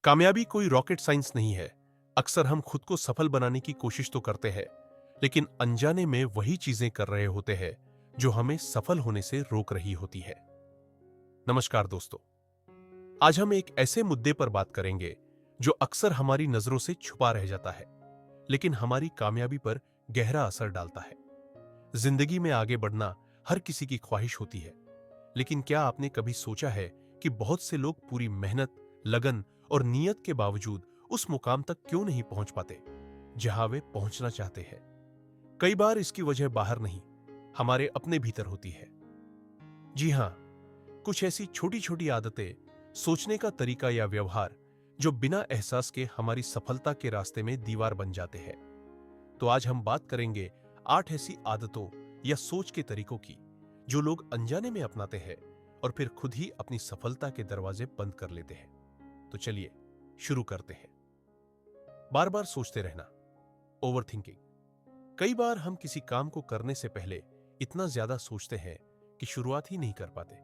कामयाबी कोई rocket science नहीं है। अक्सर हम खुद को सफल बनाने की कोशिश तो करते हैं, लेकिन अनजाने में वही चीजें कर रहे होते हैं जो हमें सफल होने से रोक रही होती है। नमस्कार दोस्तों, आज हम एक ऐसे मुद्दे पर बात करेंगे जो अक्सर हमारी नजरों से छुपा रह जाता है, लेकिन हमारी कामयाबी पर गहरा असर डालता है। जिंदगी में आगे बढ़ना हर किसी की ख्वाहिश होती है, लेकिन क्या आपने कभी सोचा है कि बहुत से लोग पूरी मेहनत, लगन और नियत के बावजूद उस मुकाम तक क्यों नहीं पहुंच पाते जहां वे पहुंचना चाहते हैं? कई बार इसकी वजह बाहर नहीं, हमारे अपने भीतर होती है। जी हां, कुछ ऐसी छोटी छोटी आदतें, सोचने का तरीका या व्यवहार जो बिना एहसास के हमारी सफलता के रास्ते में दीवार बन जाते हैं। तो आज हम बात करेंगे 8 ऐसी आदतों या सोच के तरीकों की जो लोग अनजाने में अपनाते हैं और फिर खुद ही अपनी सफलता के दरवाजे बंद कर लेते हैं। तो चलिए शुरू करते हैं। बार बार सोचते रहना, ओवर थिंकिंग। कई बार हम किसी काम को करने से पहले इतना ज्यादा सोचते हैं कि शुरुआत ही नहीं कर पाते।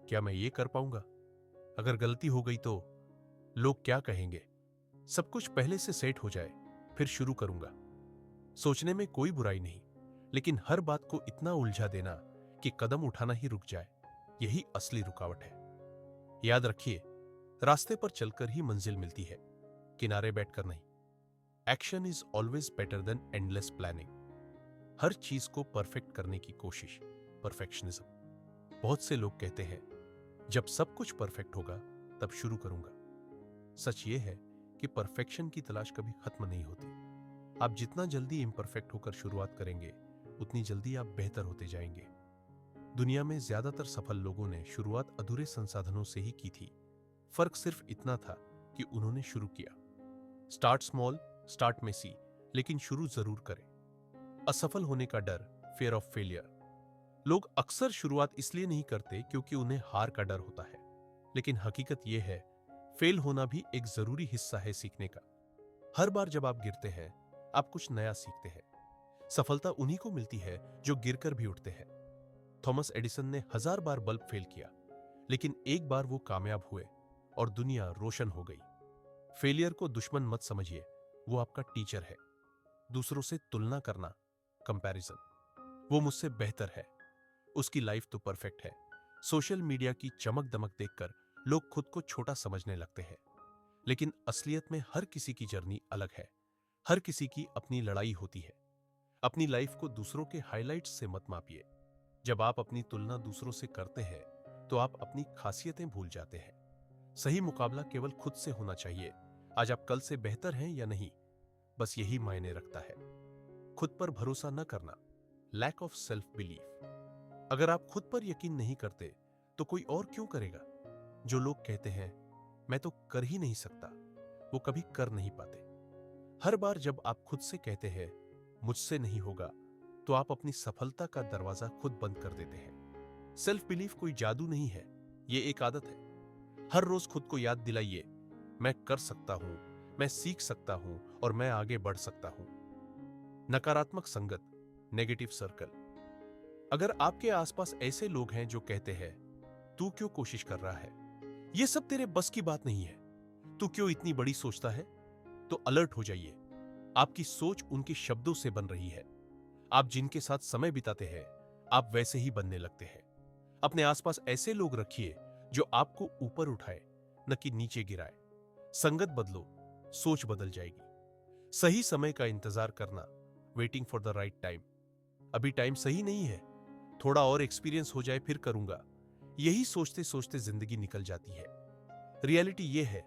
क्या मैं ये कर पाऊंगा? अगर गलती हो गई तो लोग क्या कहेंगे? सब कुछ पहले से सेट हो जाए फिर शुरू करूंगा। सोचने में कोई बुराई नहीं, लेकिन हर बात को इतना उलझा देना कि कदम उठाना ही रुक जाए, यही असली रुकावट है। याद रखिए, रास्ते पर चलकर ही मंजिल मिलती है, किनारे बैठकर नहीं। Action is always better than endless planning. हर चीज को परफेक्ट करने की कोशिश, परफेक्शनिज्म। बहुत से लोग कहते हैं जब सब कुछ परफेक्ट होगा तब शुरू करूंगा। सच ये है कि परफेक्शन की तलाश कभी खत्म नहीं होती। आप जितना जल्दी इम्परफेक्ट होकर शुरुआत करेंगे, उतनी जल्दी आप बेहतर होते जाएंगे। दुनिया में ज्यादातर सफल लोगों ने शुरुआत अधूरे संसाधनों से ही की थी। फर्क सिर्फ इतना था कि उन्होंने शुरू किया। स्टार्ट स्मॉल, स्टार्ट मेसी, लेकिन शुरू जरूर करें। असफल होने का डर, फियर ऑफ फेलियर। लोग अक्सर शुरुआत इसलिए नहीं करते क्योंकि उन्हें हार का डर होता है, लेकिन हकीकत यह है फेल होना भी एक जरूरी हिस्सा है सीखने का। हर बार जब आप गिरते हैं, आप कुछ नया सीखते हैं। सफलता उन्हीं को मिलती है जो गिरकर भी उठते हैं। थॉमस एडिसन ने 1000 बार बल्ब फेल किया, लेकिन एक बार वो कामयाब हुए और दुनिया रोशन हो गई। फेलियर को दुश्मन मत समझिए, वो आपका टीचर है। दूसरों से तुलना करना, कंपैरिजन, वो मुझसे बेहतर है, उसकी लाइफ तो परफेक्ट है। सोशल मीडिया की चमक दमक देखकर लोग खुद को छोटा समझने लगते हैं, लेकिन असलियत में हर किसी की जर्नी अलग है। हर किसी की अपनी लड़ाई होती है। अपनी लाइफ को दूसरों के हाइलाइट्स से मत मापिए। जब आप अपनी तुलना दूसरों से करते हैं तो आप अपनी खासियतें भूल जाते हैं। सही मुकाबला केवल खुद से होना चाहिए। आज आप कल से बेहतर हैं या नहीं, बस यही मायने रखता है। खुद पर भरोसा न करना, लैक ऑफ सेल्फ बिलीफ। अगर आप खुद पर यकीन नहीं करते तो कोई और क्यों करेगा? जो लोग कहते हैं मैं तो कर ही नहीं सकता, वो कभी कर नहीं पाते। हर बार जब आप खुद से कहते हैं मुझसे नहीं होगा, तो आप अपनी सफलता का दरवाजा खुद बंद कर देते हैं। सेल्फ बिलीफ कोई जादू नहीं है, ये एक आदत है। हर रोज खुद को याद दिलाइए, मैं कर सकता हूं, मैं सीख सकता हूं और मैं आगे बढ़ सकता हूं। नकारात्मक संगत, नेगेटिव सर्कल। अगर आपके आसपास ऐसे लोग हैं जो कहते हैं तू क्यों कोशिश कर रहा है, ये सब तेरे बस की बात नहीं है, तू क्यों इतनी बड़ी सोचता है, तो अलर्ट हो जाइए। आपकी सोच उनके शब्दों से बन रही है। आप जिनके साथ समय बिताते हैं, आप वैसे ही बनने लगते हैं। अपने आसपास ऐसे लोग रखिए जो आपको ऊपर उठाए, न कि नीचे गिराए। संगत बदलो, सोच बदल जाएगी। सही समय का इंतजार करना, waiting for the right time. अभी टाइम सही नहीं है, थोड़ा और एक्सपीरियंस हो जाए फिर करूंगा। यही सोचते सोचते जिंदगी निकल जाती है। रियलिटी यह है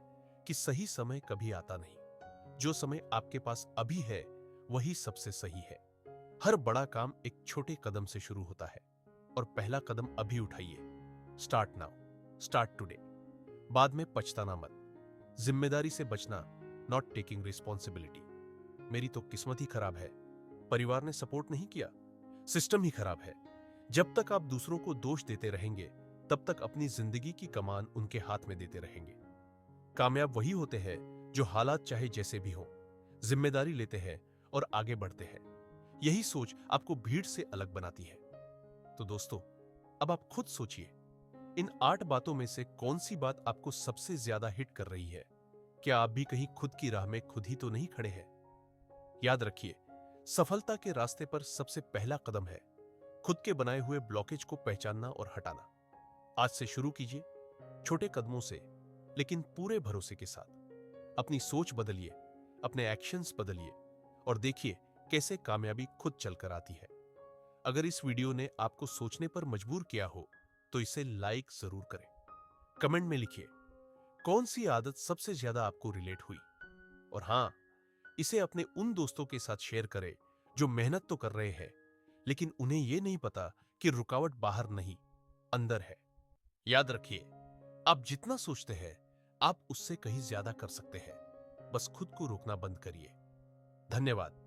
कि सही समय कभी आता नहीं। जो समय आपके पास अभी है वही सबसे सही है। हर बड़ा काम एक छोटे कदम से शुरू होता है और पहला कदम अभी उठाइए। Start now, start today. बाद में पछताना मत। जिम्मेदारी से बचना, नॉट टेकिंग रिस्पॉन्सिबिलिटी। मेरी तो किस्मत ही खराब है, परिवार ने सपोर्ट नहीं किया, सिस्टम ही खराब है। जब तक आप दूसरों को दोष देते रहेंगे, तब तक अपनी जिंदगी की कमान उनके हाथ में देते रहेंगे। कामयाब वही होते हैं जो हालात चाहे जैसे भी हो, जिम्मेदारी लेते हैं और आगे बढ़ते हैं। यही सोच आपको भीड़ से अलग बनाती है। तो दोस्तों, अब आप खुद सोचिए, इन 8 बातों में से कौन सी बात आपको सबसे ज्यादा हिट कर रही है? क्या आप भी कहीं खुद की राह में खुद ही तो नहीं खड़े हैं? याद रखिए, सफलता के रास्ते पर सबसे पहला कदम है खुद के बनाए हुए ब्लॉकेज को पहचानना और हटाना। आज से शुरू कीजिए, छोटे कदमों से, लेकिन पूरे भरोसे के साथ। अपनी सोच बदलिए, अपने एक्शंस बदलिए और देखिए कैसे कामयाबी खुद चलकर आती है। अगर इस वीडियो ने आपको सोचने पर मजबूर किया हो तो इसे लाइक जरूर करें। कमेंट में लिखिए कौन सी आदत सबसे ज्यादा आपको रिलेट हुई, और हां, इसे अपने उन दोस्तों के साथ शेयर करें जो मेहनत तो कर रहे हैं लेकिन उन्हें यह नहीं पता कि रुकावट बाहर नहीं, अंदर है। याद रखिए, आप जितना सोचते हैं आप उससे कहीं ज्यादा कर सकते हैं। बस खुद को रोकना बंद करिए। धन्यवाद।